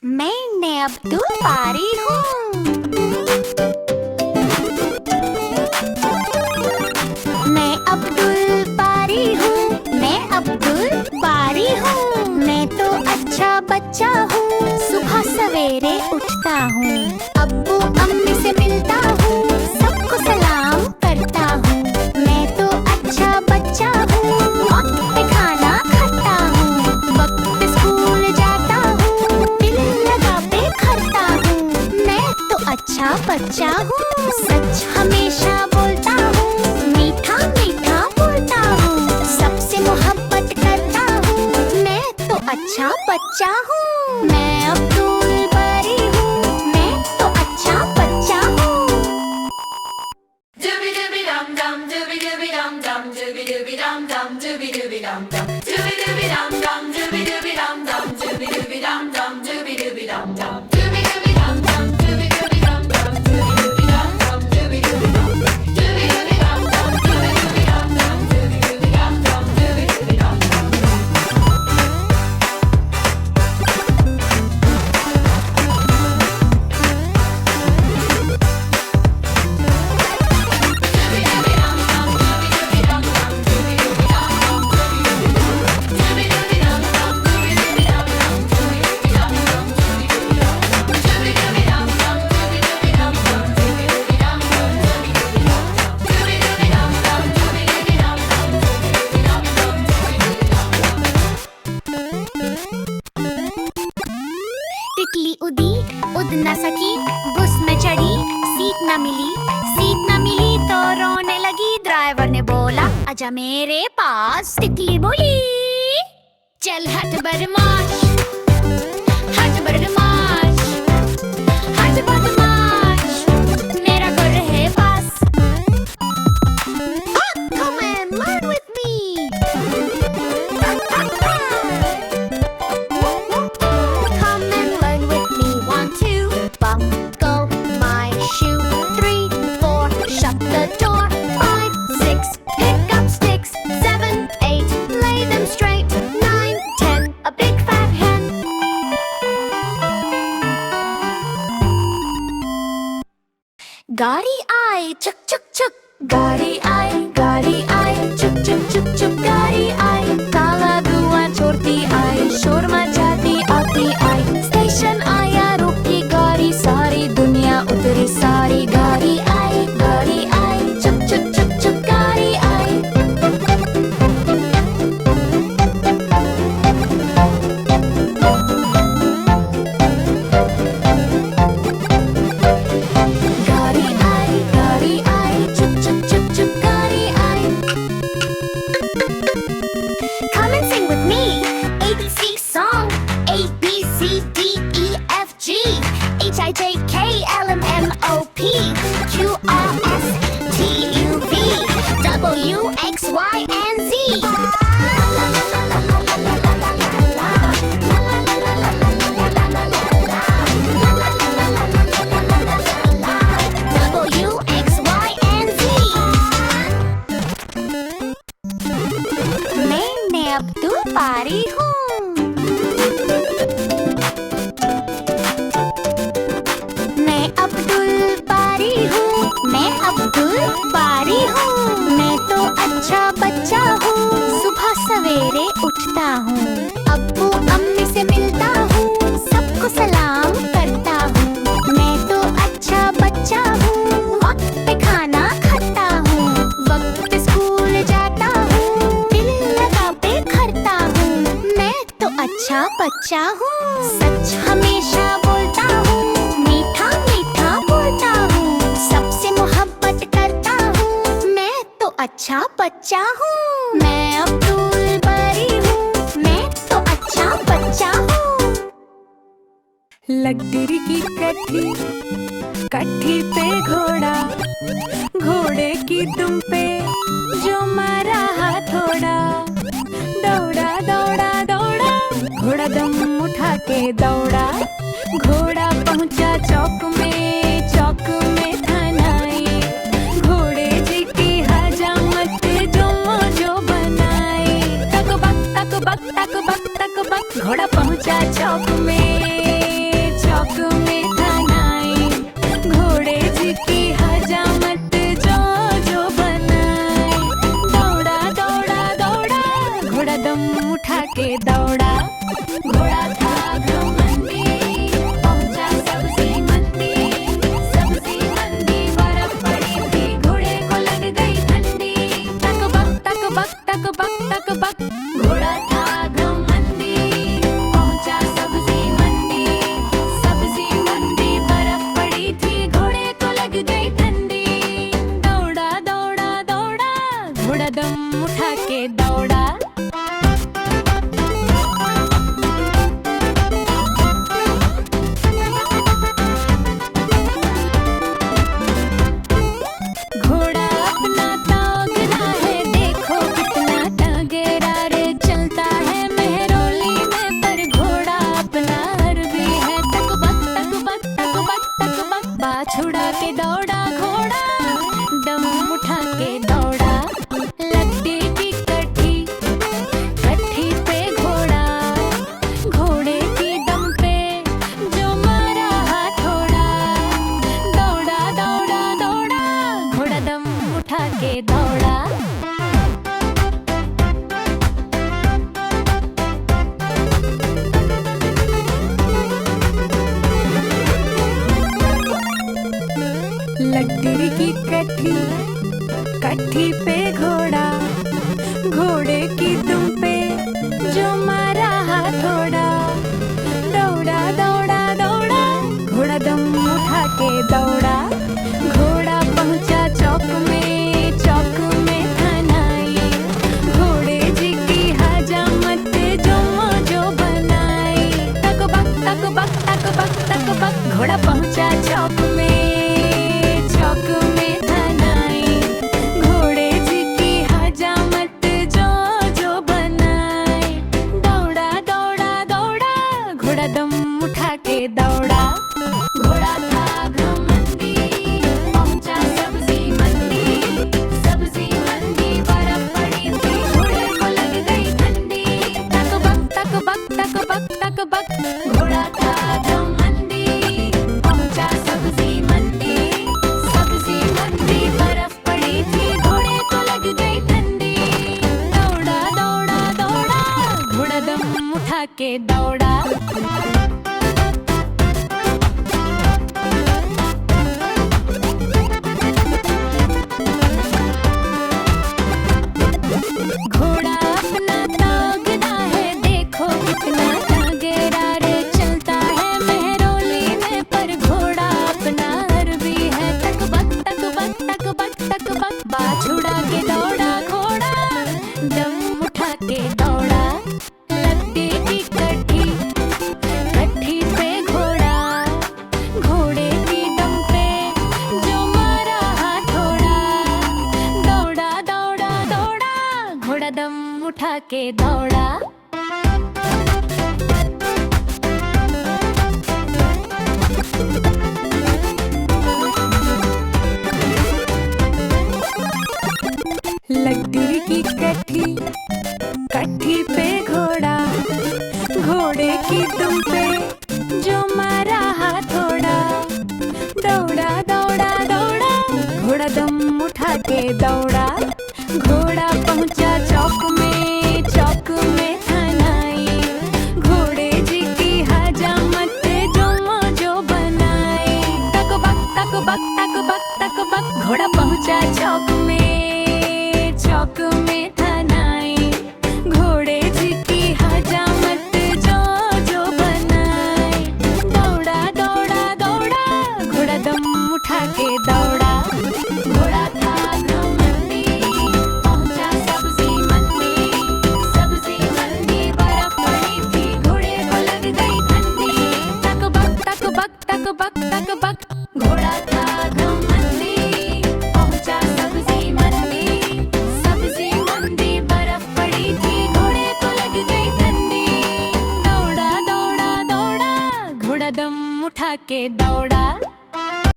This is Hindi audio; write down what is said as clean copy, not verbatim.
मैं अब्दुल बारी हूँ। मैं अब्दुल बारी हूँ। मैं अब्दुल बारी हूँ। मैं तो अच्छा बच्चा हूँ। सुबह सवेरे उठता हूँ, अब्बू अम्मी से मिलता हूँ, सबको सलाम करता हूँ। मैं तो अच्छा बच्चा हूँ। वक्त पे खाना खाता हूँ, वक्त पे स्कूल जाता हूँ, दिल लगा पे करता हूँ। मैं तो अच्छा बच्चा हूँ। सच हमेशा बोलता हूँ, मीठा मीठा बोलता हूँ, सबसे मोहब्बत करता हूँ। मैं तो अच्छा बच्चा हूँ। मैं अब्दुल बारी हूँ। मैं तो अच्छा बच्चा हूँ। Dooby dooby dum dum, dooby dooby dum dum, dooby dooby dum dum, dooby dooby dum dum, dooby dooby dum dum, dooby dooby dum dum, dooby dooby dum dum, dooby dooby dum dum, dooby dooby dum dum, dooby dooby dum dum, dooby dooby dum dum, dooby dooby dum dum, dooby dooby dum dum, dooby dooby dum dum, dooby dooby dum dum, dooby dooby dum dum. तितली उड़ी, उड़ न सकी, बस में चढ़ी, सीट न मिली, सीट न मिली तो रोने लगी। ड्राइवर ने बोला आजा मेरे पास। तितली बोली चल हट बदमाश, हट बदमाश, हट बदमाश, मेरा घर है पास। Come and learn with me. Come and learn with me. 1, 2, buckle my shoe. 3, 4, shut the door. 5, 6, pick up sticks. 7, 8, lay them straight. 9, 10, a big fat hen. गाड़ी आई चुक चुक चुक, गाड़ी आई चुक चुक चुक चुक, गाड़ी आई काला धुआं छोड़ती आई, शोर मचाती आती आई। स्टेशन आया रुकी गाड़ी, सारी दुनिया उतरी सारी। गाड़ी आई चुक चुक चुक चुक, गाड़ी आई। गाड़ी आई चुक चुक चुक चुक, गाड़ी आई। Come and sing with me. ABC song. A B C D E F G H I J K L M N O P Q R S T U V W X Y and Z. W X Y and Z. मैं अब्दुल बारी हूँ। मैं अब्दुल बारी हूँ। मैं अब्दुल बारी हूँ। मैं तो अच्छा बच्चा हूँ। सुबह सवेरे उठता हूँ, अब्बू अम्मी से मिलता हूँ, सबको सलाम करता हूँ। मैं तो अच्छा बच्चा हूँ। वक्त पे खाना खाता हूँ, वक्त पे स्कूल जाता हूँ, दिल लगा पे करता हूँ। मैं तो अच्छा बच्चा हूँ। सच हमेशा बोलता हूँ, मीठा मीठा बोलता हूँ, सबसे मोहब्बत करता हूँ। मैं तो अच्छा बच्चा हूँ। मैं अब्दुल बारी हूँ। मैं तो अच्छा बच्चा हूँ। लकड़ी की कट्ठी, कट्ठी पे घोड़ा, घोड़े की दुम पे जो मारा हथौड़ा। दौड़ा दौड़ा दौड़ा, घोड़ा दम उठा के दौड़ा। घोड़ा पहुंचा चौक में थनाई। घोड़े जी की हजामत जो बनाई। तक बक तक बक तक बक तक बक, घोड़ा पहुंचा चौक में। कट्ठी कट्ठी पे घोड़ा, घोड़े की दुम पे जो मारा हाथोड़ा। दौड़ा दौड़ा दौड़ा, घोड़ा दम उठा के दौड़ा। घोड़ा पहुंचा चौक में, चौक में थनाई। घोड़े जी की हजामत जो मौजो बनाई। तक बक तक बक तक बक तक बक, घोड़ा पहुंचा चौक में, चौक में थनाई। घोड़े जी की हजामत जो जो बनाई। दौड़ा दौड़ा दौड़ा, घोड़ा दम उठा के दौड़ा। घोड़ा था घमंडी, पहुंचा सब्जी मंडी। सब्जी मंडी बर्फ पड़ी थी, घोड़े को लग गई ठंडी। तक बक तक बक तक बक तक बक, घोड़ा था घमंडी, पहुंचा सब्जी मंडी। सब्जी मंडी बर्फ पड़ी थी, घोड़े को लग गई ठंडी। दौड़ा दौड़ा दौड़ा, घोड़ा दम उठा के दौड़ा। घोड़ा अपना तागदा है, देखो कितना तागेरा रे। चलता है मेहरौली में, पर घोड़ा अपना अरबी है। तक बक तक बक तक बक तक बक, बाछ उड़ा के दौड़ा घोड़ा, दम उठा के दौड़ा। लकड़ी की कट्ठी, कट्ठी पे घोड़ा, घोड़े की दम पे जो मारा हाथोड़ा। दौड़ा दौड़ा दौड़ा, घोड़ा दम उठा के दौड़ा। लकड़ी की कट्ठी, कट्ठी पे घोड़ा, घोड़े की दुम पे जो मारा हाथोड़ा। दौड़ा दौड़ा दौड़ा, घोड़ा दम उठा के दौड़ा। घोड़ा पहुंचा चौक में, चौक में थनाई। घोड़े जी की हजामत जो मौजो बनाई। तक बक तक बक तक बक तक बक, घोड़ा पहुंचा चौक में, चौक में थनाई। घोड़े जी की हजामत जो जो बनाई। दौड़ा दौड़ा दौड़ा, घोड़ा दम उठा के दौड़ा। घोड़ा था घमंडी, पहुंचा सब्जी मंडी। सब्जी मंडी बर्फ पड़ी थी, घोड़े को लग गई ठंडी। तक बक तक बक तक बक तक बक, घोड़ा था घमंडी, पहुंचा सब्जी मंडी। सब्जी मंडी बर्फ पड़ी थी, घोड़े को लग गई ठंडी। दौड़ा दौड़ा दौड़ा, घोड़ा दम उठा के दौड़ा।